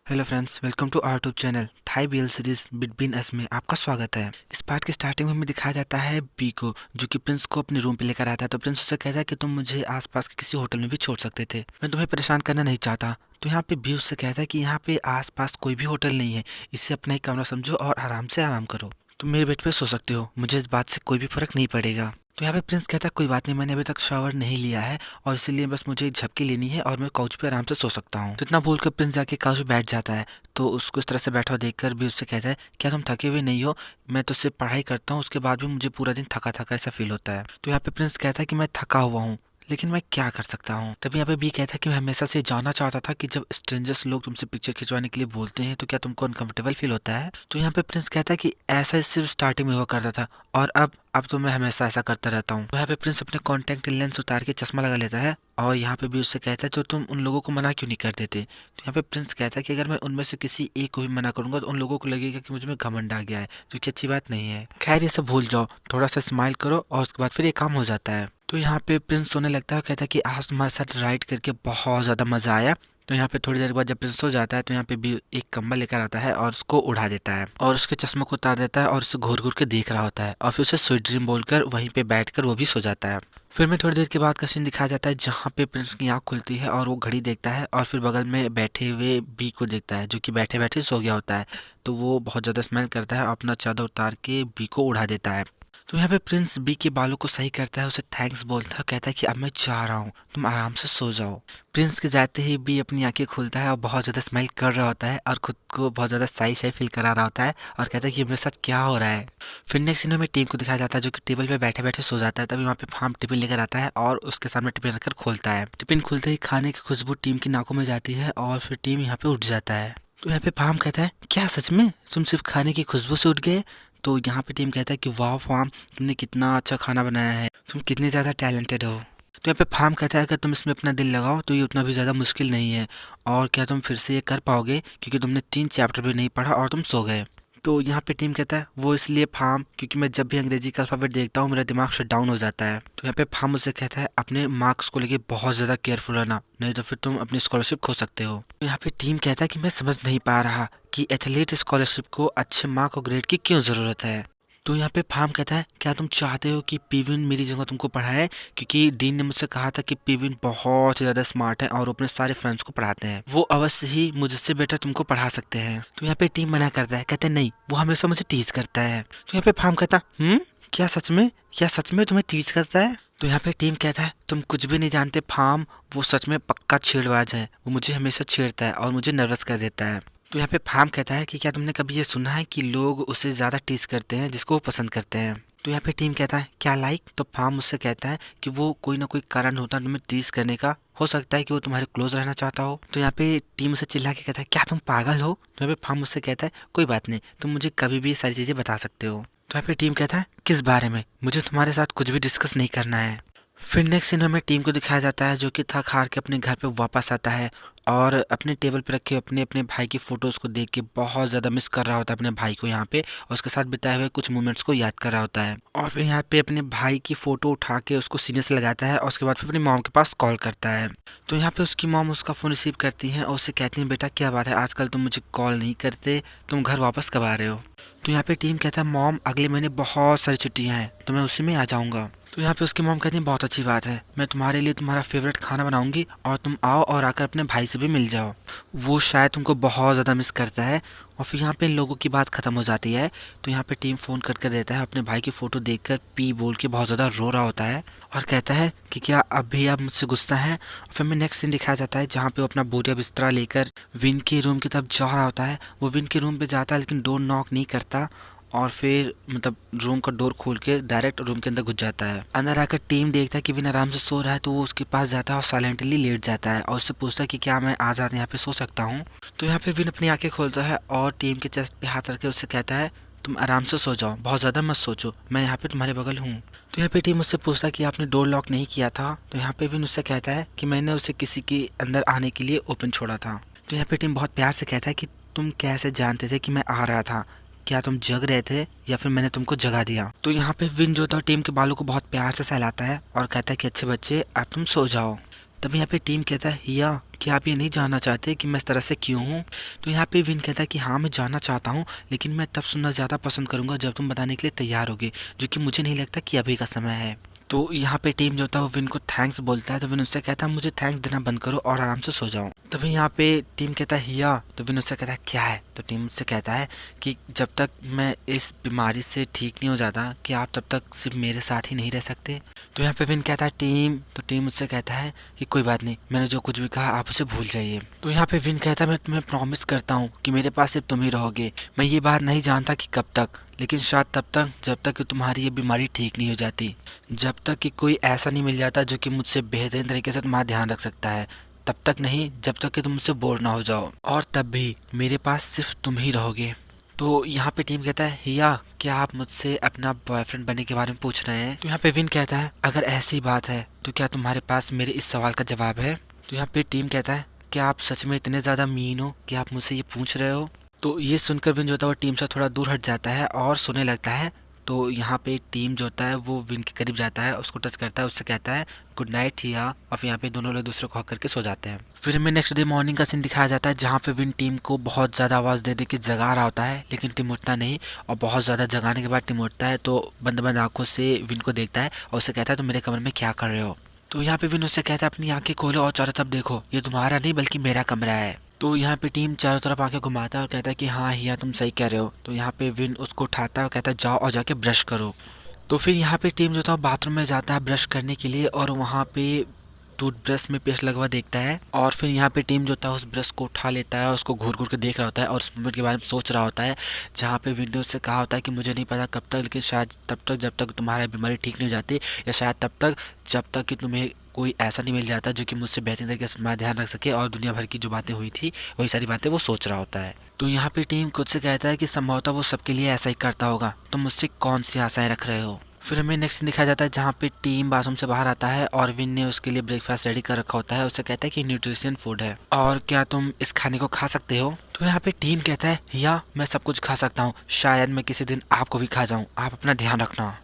Hello friends, welcome to our YouTube channel Thai BL series between us में आपका स्वागत है। इस पार्ट के स्टार्टिंग में हमें दिखाया जाता है बी को, जो कि प्रिंस को अपने रूम पे लेकर आता है। तो प्रिंस उससे कहता है कि तुम मुझे आसपास के किसी होटल में भी छोड़ सकते थे, मैं तुम्हें परेशान करना नहीं चाहता। तो यहाँ पे बी उससे कहता है कि यहाँ पे आसपास कोई भी होटल नहीं है, इसे अपना ही कमरा समझो और आराम से आराम करो। तुम मेरे बेड पे सो सकते हो, मुझे इस बात से कोई भी फर्क नहीं पड़ेगा। तो यहाँ पे प्रिंस कहता है कोई बात नहीं, मैंने अभी तक शावर नहीं लिया है और इसीलिए बस मुझे एक झपकी लेनी है और मैं काउच पे आराम से सो सकता हूँ। तो इतना बोलकर प्रिंस जाके काउच पे बैठ जाता है। तो उसको इस तरह से बैठा हुआ देखकर भी उससे कहता है क्या तुम थके हुए नहीं हो? मैं तो सिर्फ पढ़ाई करता हूँ, उसके बाद भी मुझे पूरा दिन थका थका ऐसा फील होता है। तो यहाँ पे प्रिंस कहता है कि मैं थका हुआ हूँ, लेकिन मैं क्या कर सकता हूँ। तभी यहाँ पे बी कहता है कि मैं हमेशा से जानना चाहता था कि जब स्ट्रेंजर्स लोग तुमसे पिक्चर खिंचवाने के लिए बोलते हैं तो क्या तुमको अनकंफर्टेबल फील होता है। तो यहाँ पे प्रिंस कहता है कि ऐसा सिर्फ स्टार्टिंग में हुआ करता था और अब तो मैं हमेशा ऐसा करता रहता हूँ। तो यहाँ पे प्रिंस अपने कॉन्टैक्ट लेंस उतार के चश्मा लगा लेता है और यहाँ पे भी उससे कहता है तो तुम उन लोगों को मना क्यों नहीं कर देते। तो यहाँ पे प्रिंस कहता है कि अगर मैं उनमें से किसी एक को भी मना करूंगा तो उन लोगों को लगेगा कि मुझे में घमंड आ गया है, जो कि अच्छी बात नहीं है। खैर ये सब भूल जाओ, थोड़ा सा स्माइल करो और उसके बाद फिर ये काम हो जाता है। तो यहाँ पे प्रिंस सोने लगता है, कहता है कि आज तुम्हारे साथ राइड करके बहुत ज़्यादा मज़ा आया। तो यहाँ पे थोड़ी देर बाद जब प्रिंस सो जाता है तो यहाँ पे भी एक कंबल लेकर आता है और उसको उड़ा देता है और उसके चश्मे को उतार देता है और उसे घूर घूर के देख रहा होता है और फिर उसे स्वीट ड्रीम बोलकर वहीं पे बैठकर वो भी सो जाता है। फिर में थोड़ी देर के बाद का सीन दिखाया जाता है जहाँ पे प्रिंस की आँख खुलती है और वो घड़ी देखता है और फिर बगल में बैठे हुए बी को देखता है, जो कि बैठे बैठे सो गया होता है। तो वो बहुत ज़्यादा स्मेल करता है, अपना चादर उतार के बी को उड़ा देता है। तो यहाँ पे प्रिंस बी के बालों को सही करता है, उसे थैंक्स बोलता है, कहता है कि अब मैं जा रहा हूँ, तुम आराम से सो जाओ। प्रिंस के जाते ही बी अपनी आंखें खोलता है और बहुत ज़्यादा स्मेल कर रहा होता है और खुद को बहुत ज़्यादा शाई शाई फील करा रहा होता है और कहता है कि मेरे साथ क्या हो रहा है। फिर नेक्स्ट सीन में टीम को दिखाया जाता है जो कि टेबल पे बैठे बैठे सो जाता है। तभी वहाँ पे फार्म टिफिन लेकर आता है और उसके सामने टिफिन रखकर खोलता है। टिफिन खुलते ही खाने की खुशबू टीम की नाकों में जाती है और फिर टीम यहाँ पे उठ जाता है। तो यहाँ पे फार्म कहता है क्या सच में तुम सिर्फ खाने की खुशबू से उठ गए? तो यहाँ पे टीम कहता है कि वाह फार्म, तुमने कितना अच्छा खाना बनाया है, तुम कितने ज़्यादा टैलेंटेड हो। तो यहाँ पे फार्म कहता है अगर तुम इसमें अपना दिल लगाओ तो ये उतना भी ज़्यादा मुश्किल नहीं है और क्या तुम फिर से ये कर पाओगे क्योंकि तुमने 3 चैप्टर भी नहीं पढ़ा और तुम सो गए। तो यहाँ पे टीम कहता है वो इसलिए फार्म क्योंकि मैं जब भी अंग्रेजी का अल्फ़ाबेट देखता हूँ मेरा दिमाग शट डाउन हो जाता है। तो यहाँ पे फार्म मुझसे कहता है अपने मार्क्स को लेके बहुत ज़्यादा केयरफुल रहना, नहीं तो फिर तुम अपनी स्कॉलरशिप खो सकते हो। तो यहाँ पे टीम कहता है कि मैं समझ नहीं पा रहा कि एथलीट स्कॉलरशिप को अच्छे मार्क और ग्रेड की क्यों ज़रूरत है। तो यहाँ पे फार्म कहता है क्या तुम चाहते हो कि पीविन मेरी जगह तुमको पढ़ाए, क्योंकि डीन ने मुझसे कहा था कि पीविन बहुत ही ज़्यादा स्मार्ट है और वो अपने सारे फ्रेंड्स को पढ़ाते हैं, वो अवश्य ही मुझसे बेटर तुमको पढ़ा सकते हैं। तो यहाँ पे टीम मना करता है, कहते हैं नहीं वो हमेशा मुझे टीज करता है। तो यहाँ पे फार्म कहता क्या सच में, क्या सच में तुम्हें टीज करता है? तो यहाँ पे टीम कहता है तुम कुछ भी नहीं जानते फार्म, वो सच में पक्का छेड़बाज है, वो मुझे हमेशा छेड़ता है और मुझे नर्वस कर देता है। तो यहाँ पे फार्म कहता है कि क्या तुमने कभी ये सुना है कि लोग उसे ज़्यादा टीज करते हैं जिसको वो पसंद करते हैं। तो यहाँ पे टीम कहता है क्या लाइक? तो फार्म उससे कहता है कि वो कोई ना कोई कारण होता है तुम्हें टीज करने का, हो सकता है कि वो तुम्हारे क्लोज रहना चाहता हो। तो यहाँ पे टीम उसे चिल्ला के कहता है क्या तुम पागल हो? तो यहाँ पे फार्म उससे कहता है कोई बात नहीं, तुम मुझे कभी भी ये सारी चीज़ें बता सकते हो। तो यहाँ पे टीम कहता है किस बारे में? मुझे तुम्हारे साथ कुछ भी डिस्कस नहीं करना है। फिर नेक्स्ट सीन हमें टीम को दिखाया जाता है जो कि थक हार के अपने घर पे वापस आता है और अपने टेबल पे रखे अपने अपने भाई की फ़ोटोज़ को देख के बहुत ज़्यादा मिस कर रहा होता है अपने भाई को यहाँ पे, और उसके साथ बिताए हुए कुछ मोमेंट्स को याद कर रहा होता है। और फिर यहाँ पे अपने भाई की फ़ोटो उठा के उसको सीने से लगाता है और उसके बाद फिर अपनी मॉम के पास कॉल करता है। तो यहाँ पे उसकी मॉम उसका फ़ोन रिसीव करती हैं और उससे कहती हैं बेटा क्या बात है आजकल तुम मुझे कॉल नहीं करते, तुम घर वापस कब आ रहे हो? तो यहाँ पे टीम कहता है मॉम अगले महीने बहुत सारी छुट्टियाँ हैं तो मैं उसी में आ जाऊँगा। तो यहाँ पे उसकी मॉम कहती है बहुत अच्छी बात है, मैं तुम्हारे लिए तुम्हारा फेवरेट खाना बनाऊंगी और तुम आओ और आकर अपने भाई से भी मिल जाओ, वो शायद तुमको बहुत ज़्यादा मिस करता है। और फिर यहाँ पे इन लोगों की बात ख़त्म हो जाती है। तो यहाँ पे टीम फ़ोन करके देता है अपने भाई की फ़ोटो देखकर पी बोल के बहुत ज़्यादा रो रहा होता है और कहता है कि क्या अब भी आप मुझसे गुस्सा हैं। फिर में नेक्स्ट सीन दिखाया जाता है जहाँ पे वो अपना बोरिया बिस्तरा लेकर विन के रूम की तरफ जा रहा होता है। वो विन के रूम पे जाता है लेकिन डोर नॉक नहीं करता और फिर मतलब रूम का डोर खोल के डायरेक्ट रूम के अंदर घुस जाता है। अंदर आकर टीम देखता है कि विन आराम से सो रहा है तो वो उसके पास जाता है और साइलेंटली लेट जाता है और उससे पूछता है कि क्या मैं आज़ाद यहाँ पे सो सकता हूँ। तो यहाँ पे विन अपनी आंखें खोलता है और टीम के चेस्ट पे हाथ रख के उससे कहता है तुम आराम से सो जाओ, बहुत ज़्यादा मत सोचो, मैं यहाँ पे तुम्हारे बगल हूँ। तो यहाँ पे टीम उससे पूछता है कि आपने डोर लॉक नहीं किया था। तो यहाँ पे विन उससे कहता है कि मैंने उसे किसी के अंदर आने के लिए ओपन छोड़ा था। तो यहाँ पे टीम बहुत प्यार से कहता है कि तुम कैसे जानते थे कि मैं आ रहा था, क्या तुम जग रहे थे या फिर मैंने तुमको जगा दिया? तो यहाँ पे विन जो था टीम के बालों को बहुत प्यार से सहलाता है और कहता है कि अच्छे बच्चे अब तुम सो जाओ। तभी यहाँ पे टीम कहता है या कि आप ये नहीं जानना चाहते कि मैं इस तरह से क्यों हूँ। तो यहाँ पे विन कहता है कि हाँ मैं जानना चाहता हूँ, लेकिन मैं तब सुनना ज़्यादा पसंद करूँगा जब तुम बताने के लिए तैयार होगे, जो कि मुझे नहीं लगता कि अभी का समय है। तो यहाँ पे टीम जो होता है वो विन को थैंक्स बोलता है। तो विन उससे कहता है मुझे थैंक्स देना बंद करो और आराम से सो जाओ। तभी यहाँ पे टीम कहता है हिया। तो विन उससे कहता है क्या है। तो टीम उससे कहता है कि जब तक मैं इस बीमारी से ठीक नहीं हो जाता कि आप तब तक सिर्फ मेरे साथ ही नहीं रह सकते। तो यहाँ पे विन कहता है टीम। तो टीम उससे कहता है कि कोई बात नहीं, मैंने जो कुछ भी कहा आप उसे भूल जाइए। तो यहाँ पे विन कहता है मैं तुम्हें प्रॉमिस करता हूँ कि मेरे पास सिर्फ तुम ही रहोगे। मैं ये बात नहीं जानता कि कब तक, लेकिन शायद तब तक जब तक कि तुम्हारी ये बीमारी ठीक नहीं हो जाती, जब तक कि कोई ऐसा नहीं मिल जाता जो कि मुझसे बेहतरीन तरीके से तुम्हारा ध्यान रख सकता है, तब तक नहीं जब तक कि तुम मुझसे बोर ना हो जाओ, और तब भी मेरे पास सिर्फ तुम ही रहोगे। तो यहाँ पे टीम कहता है हिया क्या आप मुझसे अपना बॉयफ्रेंड बनने के बारे में पूछ रहे हैं। तो यहाँ पे विन कहता है अगर ऐसी बात है तो क्या तुम्हारे पास मेरे इस सवाल का जवाब है। तो यहाँ पे टीम कहता है क्या आप सच में इतने ज़्यादा मीन हो कि आप मुझसे ये पूछ रहे हो। तो ये सुनकर विन जो होता है वो टीम से थोड़ा दूर हट जाता है और सोने लगता है। तो यहाँ पे टीम जो होता है वो विन के करीब जाता है, उसको टच करता है, उससे कहता है गुड नाइट हिया, और फिर यहाँ पे दोनों लोग दूसरे को हक करके सो जाते हैं। फिर हमें नेक्स्ट डे मॉर्निंग का सीन दिखाया जाता है जहाँ पे विन टीम को बहुत ज़्यादा आवाज़ दे के जगा रहा होता है, लेकिन टीम उठता नहीं, और बहुत ज़्यादा जगाने के बाद टीम उठता है तो बंद बंद आंखों से विन को देखता है और उससे कहता है तुम मेरे कमरे में क्या कर रहे हो। तो यहाँ पे विन उससे कहता है अपनी आंखें खोलो और चारों तरफ देखो, ये तुम्हारा नहीं बल्कि मेरा कमरा है। तो यहाँ पे टीम चारों तरफ आके घुमाता है और कहता है कि हाँ हिया तुम सही कह रहे हो। तो यहाँ पे विन उसको उठाता है और कहता है जाओ और जाके ब्रश करो। तो फिर यहाँ पे टीम जो था बाथरूम में जाता है ब्रश करने के लिए, और वहाँ पे टूथब्रश में पेस्ट लगवा देखता है, और फिर यहाँ पे टीम जो था उस ब्रश को उठा लेता है और उसको घूर घूर के देख रहा होता है और उस मोमेंट के बारे में सोच रहा होता है जहाँ पे विंडो से कहा होता है कि मुझे नहीं पता कब तक, लेकिन शायद तब तक जब तक तुम्हारी बीमारी ठीक नहीं हो जाती, या शायद तब तक जब तक कि तुम्हें कोई ऐसा नहीं मिल जाता जो कि मुझसे बेहतरीन तरीके से तुम्हारा ध्यान रख सके, और दुनिया भर की जो बातें हुई थी वही सारी बातें वो सोच रहा होता है। तो यहाँ पे टीम खुद से कहता है कि संभवतः वो सबके लिए ऐसा ही करता होगा, तुम मुझसे कौन सी आशाएं रख रहे हो। फिर हमें नेक्स्ट दिखाया जाता है जहाँ पे टीम बाथरूम से बाहर आता है और विन ने उसके लिए ब्रेकफास्ट रेडी कर रखा होता है, उससे कहता है कि न्यूट्रिशन फूड है और क्या तुम इस खाने को खा सकते हो। तो यहाँ पे टीम कहता है या मैं सब कुछ खा सकता हूँ, शायद मैं किसी दिन आपको भी खा जाऊँ, आप अपना ध्यान रखना।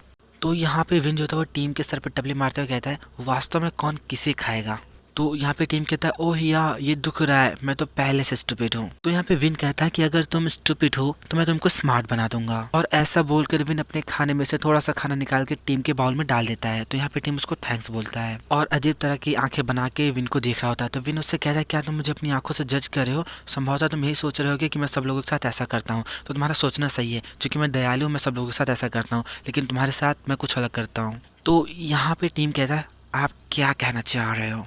तो यहाँ पे विन जो था वो टीम के सर पर टपली मारते हुए कहता है वास्तव में कौन किसे खाएगा। तो यहाँ पे टीम कहता है ओह हिया ये दुख रहा है, मैं तो पहले से स्टूपिड हूँ। तो यहाँ पे विन कहता है कि अगर तुम स्टूपिड हो तो मैं तुमको स्मार्ट बना दूंगा, और ऐसा बोलकर विन अपने खाने में से थोड़ा सा खाना निकाल के टीम के बाउल में डाल देता है। तो यहाँ पे टीम उसको थैंक्स बोलता है और अजीब तरह की आंखें बना के विन को देख रहा होता है। तो विन उससे कहता है क्या तुम मुझे अपनी आंखों से जज कर रहे हो, संभवतः तुम यही सोच रहे होगे कि मैं सब लोगों के साथ ऐसा करता हूँ। तो तुम्हारा सोचना सही है, क्योंकि मैं दयालु हूँ, मैं सब लोगों के साथ ऐसा करता हूँ, लेकिन तुम्हारे साथ मैं कुछ अलग करता हूँ। तो यहाँ पे टीम कहता है आप क्या कहना चाह रहे हो।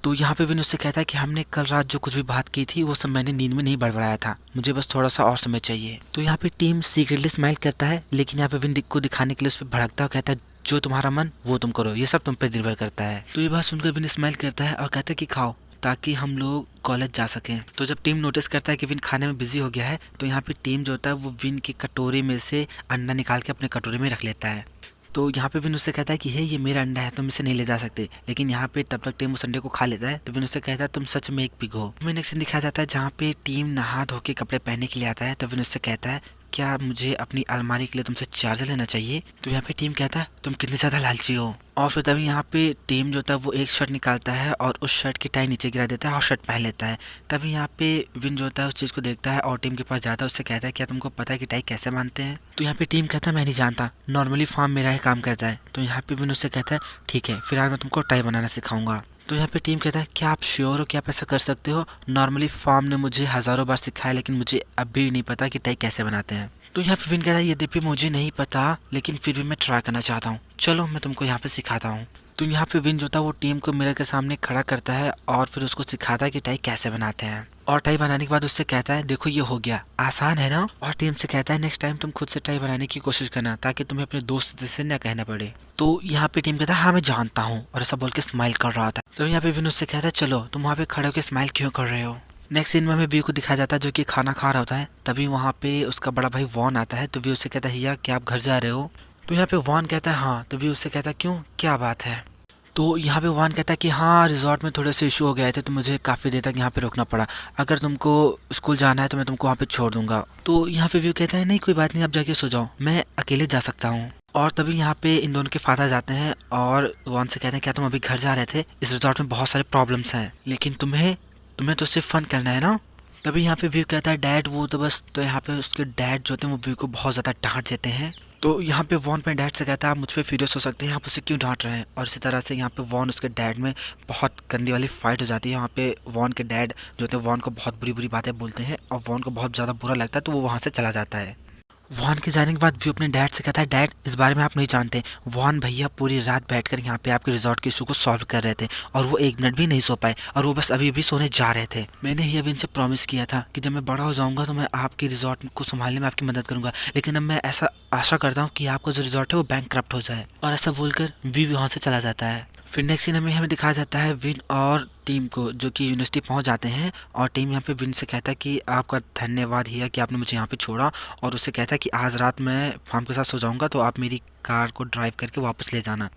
तो यहाँ पे विन उससे कहता है कि हमने कल रात जो कुछ भी बात की थी वो सब मैंने नींद में नहीं बड़बड़ाया था, मुझे बस थोड़ा सा और समय चाहिए। तो यहाँ पे टीम सीक्रेटली स्माइल करता है, लेकिन यहाँ पे विन को दिखाने के लिए उस पर भड़कता है और कहता है जो तुम्हारा मन वो तुम करो, ये सब तुम पे निर्भर करता है। तो ये बात सुनकर विन स्माइल करता है और कहता है कि खाओ ताकि हम लोग कॉलेज जा सकें। तो जब टीम नोटिस करता है कि विन खाने में बिजी हो गया है, तो यहाँ पे टीम जो होता है वो विन की कटोरे में से अंडा निकाल के अपने कटोरे में रख लेता है। तो यहाँ पे विन उससे कहता है कि हे ये मेरा अंडा है, तुम इसे नहीं ले जा सकते, लेकिन यहाँ पे तब तक टीम उस अंडे को खा लेता है। तो विन उससे कहता है तुम सच में एक पिग हो। हमें नेक्स्ट दिखाया जाता है जहाँ पे टीम नहा धो के कपड़े पहनने के लिए आता है। तो विन उससे कहता है क्या मुझे अपनी अलमारी के लिए तुमसे चार्जर लेना चाहिए। तो यहाँ पे टीम कहता है तुम कितने ज़्यादा लालची हो। और फिर तभी यहाँ पे टीम जो था वो एक शर्ट निकालता है और उस शर्ट की टाई नीचे गिरा देता है और शर्ट पहन लेता है। तभी यहाँ पे विन जो होता है उस चीज़ को देखता है और टीम के पास जाता है, उससे कहता है क्या तुमको पता है कि टाई कैसे बांधते हैं। तो यहाँ पे टीम कहता है मैं नहीं जानता, नॉर्मली फॉर्म मेरा ही काम करता है। तो यहाँ पे विन उससे कहता है ठीक है फिर आज मैं तुमको टाई बनाना सिखाऊंगा। तो यहाँ पे टीम कहता है क्या आप श्योर हो कि आप ऐसा कर सकते हो, नॉर्मली फॉर्म ने मुझे हज़ारों बार सिखाया लेकिन मुझे अभी भी नहीं पता कि टाई कैसे बनाते हैं। तो यहाँ पे विन कहता है यद्यपि मुझे नहीं पता लेकिन फिर भी मैं ट्राई करना चाहता हूँ, चलो मैं तुमको यहाँ पे सिखाता हूँ। तो यहाँ पे विन जो था वो टीम को मिरर के सामने खड़ा करता है और फिर उसको सिखाता है कि टाई कैसे बनाते हैं। और टाई बनाने के बाद उससे कहता है देखो ये हो गया, आसान है ना। और टीम से कहता है नेक्स्ट टाइम तुम खुद से टाई बनाने की कोशिश करना ताकि तुम्हें अपने दोस्त से न कहना पड़े। तो यहाँ पे टीम कहता है हाँ मैं जानता हूँ, और ऐसा बोल के स्माइल कर रहा था। तो यहाँ पे विन उससे कहता है चलो तुम वहाँ पे खड़े होकर स्माइल क्यों कर रहे हो। नेक्स्ट सीन में हमें वी को दिखाया जाता है जो कि खाना खा रहा होता है। तभी वहाँ पे उसका बड़ा भाई वॉन आता है। तो वी उससे कहता है हिया क्या आप घर जा रहे हो। तो यहाँ पे वॉन कहता है हाँ। तो वी उससे कहता है क्यों क्या बात है। तो यहाँ पे वॉन कहता है कि हाँ रिजॉर्ट में थोड़े से इशू हो गए थे तो मुझे काफ़ी देर तक यहाँ पे रुकना पड़ा, अगर तुमको स्कूल जाना है तो मैं तुमको वहाँ पे छोड़ दूंगा। तो यहाँ पे व्यू कहता है नहीं कोई बात नहीं, आप जाके सो जाओ, मैं अकेले जा सकता हूँ। और तभी यहाँ पे इन दोनों के फादर जाते हैं और वॉन से कहते हैं क्या तुम अभी घर जा रहे थे, इस रिजॉर्ट में बहुत सारे प्रॉब्लम्स हैं, लेकिन तुम्हें तुम्हें तो सिर्फ फन करना है ना। तभी यहाँ पे व्यू कहता है डैड वो तो बस, तो यहाँ पे उसके डैड जो होते हैं वो व्यू को बहुत ज़्यादा डांट देते हैं। तो यहाँ पे वॉन अपने डैड से कहता है आप मुझ पर फ्यूरियस हो सकते हैं, आप उसे क्यों डांट रहे हैं। और इसी तरह से यहाँ पे वॉन उसके डैड में बहुत गंदी वाली फाइट हो जाती है। यहाँ पे वॉन के डैड जो होते हैं वॉन को बहुत बुरी बुरी बातें बोलते हैं और वॉन को बहुत ज़्यादा बुरा लगता है, तो वो वहाँ से चला जाता है। वॉन के जाने के बाद व्यू अपने डैड से कहता है डैड इस बारे में आप नहीं जानते, वॉन भैया पूरी रात बैठकर यहाँ पे आपके रिजॉर्ट के इशू को सॉल्व कर रहे थे और वो 1 मिनट भी नहीं सो पाए और वो बस अभी अभी सोने जा रहे थे। मैंने ही अभी इनसे प्रॉमिस किया था कि जब मैं बड़ा हो जाऊंगा तो मैं आपके रिजॉर्ट को संभालने में आपकी मदद करूंगा, लेकिन अब मैं ऐसा आशा करता हूँ कि आपका जो रिजॉर्ट है वो बैंकक्रप्ट हो जाए। और ऐसा बोलकर व्यू वहाँ से चला जाता है। फिर नेक्स्ट सीन हमें दिखाया जाता है विन और टीम को जो कि यूनिवर्सिटी पहुंच जाते हैं और टीम यहाँ पे विन से कहता है कि आपका धन्यवाद हिया कि आपने मुझे यहाँ पे छोड़ा, और उससे कहता है कि आज रात मैं फार्म के साथ सो जाऊंगा तो आप मेरी कार को ड्राइव करके वापस ले जाना।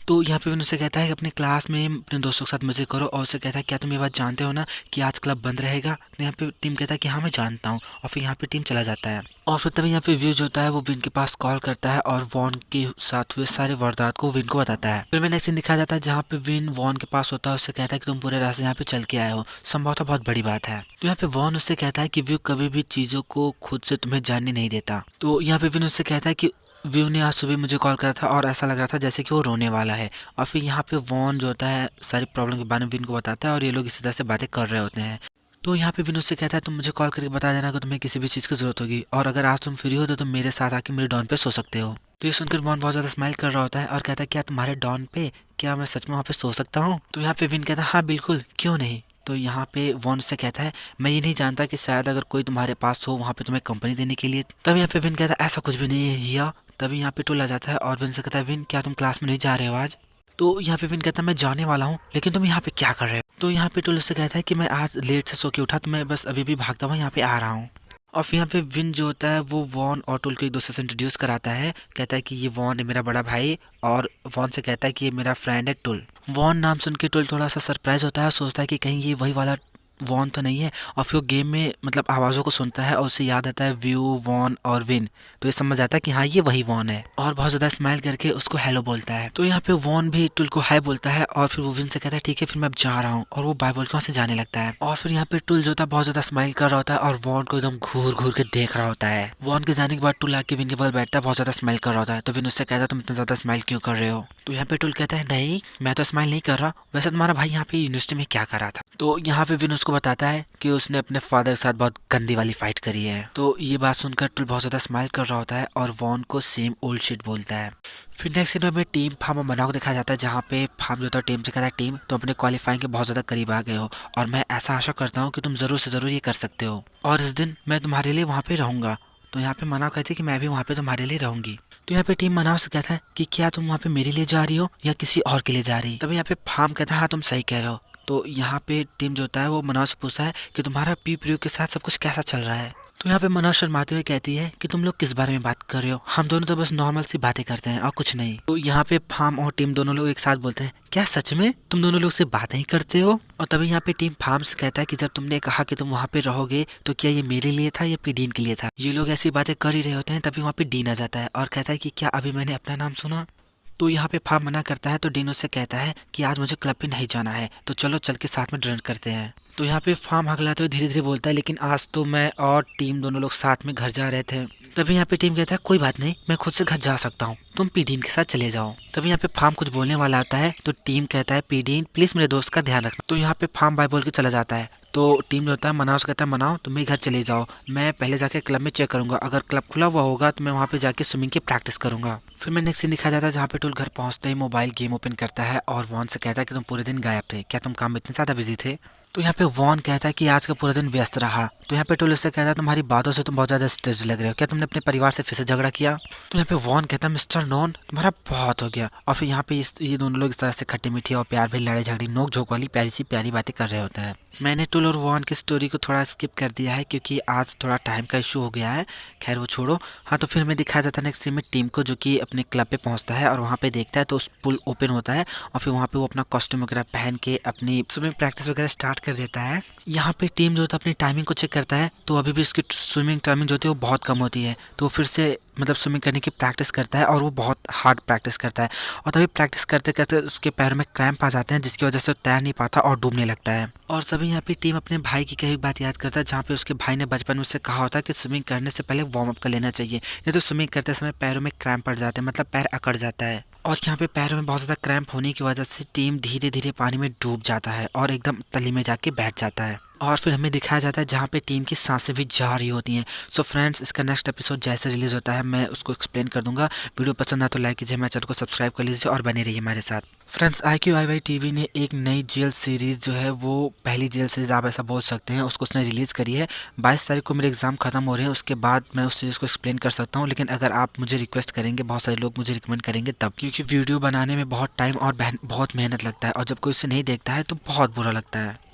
तो यहाँ पे विन उससे कहता है कि अपने क्लास में अपने दोस्तों के साथ मजे करो, और उससे कहता है क्या तुम ये बात जानते हो ना कि आज क्लब बंद रहेगा। तो यहाँ पे टीम कहता है कि हाँ मैं जानता हूँ, और फिर यहाँ पे टीम चला जाता है। और फिर तभी यहाँ पे व्यू जो होता है वो विन के पास कॉल करता है और वॉन के साथ हुए सारे वारदात को विन को बताता है। फिर मैं नेक्स्ट सीन दिखाया जाता है जहाँ पे विन वॉन के पास होता है, उससे कहता है कि तुम पूरे रास्ते यहाँ पे चल के आए हो, संभवतः बहुत बड़ी बात है। तो यहाँ पे वॉन उससे कहता है कि व्यू कभी भी चीजों को खुद से तुम्हें जानने नहीं देता। तो यहाँ पे विन उससे कहता है कि व्यू ने आज सुबह मुझे कॉल करा था और ऐसा लग रहा था जैसे कि वो रोने वाला है। और फिर यहाँ पे वॉन जो होता है सारी प्रॉब्लम के बारे में विन को बताता है और ये लोग इसी तरह से बातें कर रहे होते हैं। तो यहाँ पे विन उससे कहता है तुम मुझे कॉल करके बता देना कि तुम्हें किसी भी चीज़ की जरूरत होगी, और अगर आज तुम फ्री हो तो तुम मेरे साथ आके मेरे डॉन पे सो सकते हो। तो ये सुनकर वॉन बहुत ज़्यादा स्माइल कर रहा होता है और कहता है क्या तुम्हारे डॉन पे, क्या मैं सच में वहाँ पे सो सकता हूँ। तो यहाँ पे विन कहता है हाँ बिल्कुल, क्यों नहीं। तो यहाँ पे वॉन से कहता है मैं ये नहीं जानता कि शायद अगर कोई तुम्हारे पास हो वहाँ पे तुम्हें कंपनी देने के लिए। तब यहाँ पे विन कहता है ऐसा कुछ भी नहीं है हिया। तभी यहाँ पे टुल आ जाता है और विन से कहता है विन क्या तुम क्लास में नहीं जा रहे हो आज। तो यहाँ पे विन कहता है मैं जाने वाला हूँ, लेकिन तुम यहाँ पे क्या कर रहे हो। तो यहाँ पे टुल उससे कहता है कि मैं आज लेट से सो के उठा तो मैं बस अभी भी भागता हुआ यहाँ पे आ रहा हूँ। और फिर यहाँ पे विन जो होता है वो वॉन और टुल को एक दूसरे से इंट्रोड्यूस कराता है, कहता है कि ये वॉन है मेरा बड़ा भाई, और वॉन से कहता है कि ये मेरा फ्रेंड है टुल। वॉन नाम सुन के टुल थोड़ा सा सरप्राइज होता है और सोचता है कि कहीं ये वही वाला वॉन तो नहीं है। और फिर वो गेम में मतलब आवाज़ों को सुनता है और उसे याद आता है व्यू वॉन और विन, तो ये समझ आता है कि हाँ ये वही वॉन है, और बहुत ज़्यादा स्माइल करके उसको हेलो बोलता है। तो यहाँ पे वॉन भी टुल को हाय बोलता है और फिर वो विन से कहता है ठीक है फिर मैं अब जा रहा हूँ, और वो बाय बोल के वहाँ से जाने लगता है। और फिर यहाँ पे टुल जो था बहुत ज़्यादा स्माइल कर रहा होता है और वॉन को एकदम घूर घूर के देख रहा होता है। वॉन के जाने के बाद टुल आके विन के बगल बैठता है, बहुत ज़्यादा स्माइल कर रहा होता है। तो विन उससे कहता है तुम इतना ज़्यादा स्माइल क्यों कर रहे हो। तो यहाँ पे टुल कहता है नहीं मैं तो स्माइल नहीं कर रहा, वैसे तुम्हारा भाई यहाँ पे यूनिवर्सिटी में क्या कर रहा था। तो यहाँ पे विन उसको बताता है कि उसने अपने फादर के साथ बहुत गंदी वाली फाइट करी है। तो ये बात सुनकर टुल बहुत ज़्यादा स्माइल कर रहा होता है और वॉन को सेम ओल्ड शिट बोलता है। फिर नेक्स्ट सीन में टीम फार्म और मनाओ को दिखाया जाता है जहाँ पे फार्म जो होता है टीम से कहता है टीम तो अपने क्वालिफाइंग के बहुत ज़्यादा करीब आ गए हो, और मैं ऐसा आशा करता हूँ कि तुम ज़रूर से ज़रूर ये कर सकते हो, और इस दिन मैं तुम्हारे लिए वहाँ पे रहूँगा। तो यहाँ पे मनाओ कहती है कि मैं भी वहाँ पे तुम्हारे लिए रहूँगी। तो यहाँ पे टीम मनाओ से कहता है कि क्या तुम वहाँ पे मेरे लिए जा रही हो या किसी और के लिए जा रही। तभी यहाँ पे फार्म कहता है हाँ तुम सही कह रहे हो। तो यहाँ पे टीम जो होता है वो मनाओ से पूछता है कि तुम्हारा पी प्रियो के साथ सब कुछ कैसा चल रहा है। तो यहाँ पे मनाओ शर्माते हुए कहती है कि तुम लोग किस बारे में बात कर रहे हो, हम दोनों तो बस नॉर्मल सी बातें करते हैं और कुछ नहीं। तो यहाँ पे फार्म और टीम दोनों लोग एक साथ बोलते हैं क्या सच में तुम दोनों लोग से बातें ही करते हो। और तभी यहाँ पे टीम फार्म से कहता है कि जब तुमने कहा कि तुम वहाँ पे रहोगे तो क्या ये मेरे लिए था या डीन के लिए था। ये लोग ऐसी बातें कर ही रहे होते हैं तभी वहाँ पे डीन आ जाता है और कहता है कि क्या अभी मैंने अपना नाम सुना। तो यहाँ पे फार्म मना करता है तो डीन उससे कहता है कि आज मुझे क्लब पे नहीं जाना है, तो चलो चल के साथ में डिनर करते हैं। तो यहाँ पे फार्म हगलाते हुए धीरे धीरे बोलता है लेकिन आज तो मैं और टीम दोनों लोग साथ में घर जा रहे थे। तभी यहाँ पे टीम कहता है कोई बात नहीं मैं खुद से घर जा सकता हूँ, तुम पीडीन के साथ चले जाओ। तभी यहाँ पे फार्म कुछ बोलने वाला आता है तो टीम कहता है पीडीन प्लीज मेरे दोस्त का ध्यान रखना। तो यहाँ पे फार्म बाय बोल के चला जाता है। तो टीम जो होता है मनाओ से कहता है मनाओ तुम भी घर चले जाओ, मैं पहले जाके क्लब में चेक करूंगा, अगर क्लब खुला हुआ होगा तो मैं वहाँ पे जाके स्विमिंग की प्रैक्टिस करूंगा। फिर मैं नेक्स्ट सीन दिखाया जाता है जहाँ पे टुल घर पहुँचते ही मोबाइल गेम ओपन करता है और वॉन से कहता है कि तुम पूरे दिन गायब थे, क्या तुम काम में इतने ज़्यादा बिजी थे। तो यहाँ पे वॉन कहता है कि आज का पूरा दिन व्यस्त रहा। तो यहाँ पे टुल उससे कहता है तुम्हारी बातों से तुम बहुत ज़्यादा स्ट्रेस लग रहे हो, क्या तुमने अपने परिवार से फिर से झगड़ा किया। तो यहाँ पे वॉन कहता है मिस्टर नॉन तुम्हारा बहुत हो गया। और फिर यहाँ पे ये दोनों लोग इस तरह से खट्टी मीठी और प्यार भरी लड़ाई झगड़ी नोक झोंक वाली प्यारी सी प्यारी बातें कर रहे होते हैं। मैंने टुल और वॉन की स्टोरी को थोड़ा स्किप कर दिया है क्योंकि आज थोड़ा टाइम का इशू हो गया है, खैर वो छोड़ो। हाँ तो फिर हमें दिखाया जाता है नेक्स्ट सीन में टीम को जो कि अपने क्लब पे पहुंचता है और वहाँ पे देखता है तो उस पुल ओपन होता है और फिर वहाँ पे वो अपना कॉस्ट्यूम वगैरह पहन के अपनी स्विमिंग प्रैक्टिस वगैरह स्टार्ट कर देता है। यहाँ पे टीम जो होता है अपनी टाइमिंग को चेक करता है तो अभी भी उसकी स्विमिंग टाइमिंग जो होती है वो बहुत कम होती है, तो फिर से मतलब स्विमिंग करने की प्रैक्टिस करता है और वो बहुत हार्ड प्रैक्टिस करता है। और तभी प्रैक्टिस करते करते उसके पैर में क्रैम्प आ जाते हैं, जिसकी वजह से वो तैर नहीं पाता और डूबने लगता है। और तभी यहाँ पे टीम अपने भाई की कही बात याद करता है, जहाँ पे उसके भाई ने बचपन में उससे कहा होता है कि स्विमिंग करने से पहले वार्म अप कर लेना चाहिए, नहीं तो स्विमिंग करते समय पैरों में क्रैम्प पड़ जाते हैं, मतलब पैर अकड़ जाता है। और यहाँ पे पैरों में बहुत ज़्यादा क्रैम्प होने की वजह से टीम धीरे धीरे पानी में डूब जाता है और एकदम तली में जाके बैठ जाता है। और फिर हमें दिखाया जाता है जहाँ पे टीम की सांसें भी जा रही होती हैं। सो फ्रेंड्स, इसका नेक्स्ट एपिसोड जैसे रिलीज होता है मैं उसको एक्सप्लेन कर दूंगा। वीडियो पसंद आए तो लाइक कीजिए, हमारे चैनल को सब्सक्राइब कर लीजिए और बने रहिए हमारे साथ। फ्रेंड्स, IQIY टीवी ने एक नई जेल सीरीज़ जो है वो पहली जेल सीरीज़ आप ऐसा बोल सकते हैं, उसको उसने रिलीज़ करी है। 22 तारीख को मेरे एग्ज़ाम खत्म हो रहे हैं, उसके बाद मैं उस सीरीज़ को एक्सप्लेन कर सकता हूँ। लेकिन अगर आप मुझे रिक्वेस्ट करेंगे, बहुत सारे लोग मुझे रिकमेंड करेंगे तब, क्योंकि वीडियो बनाने में बहुत टाइम और बहुत मेहनत लगता है और जब कोई उसे नहीं देखता है तो बहुत बुरा लगता है।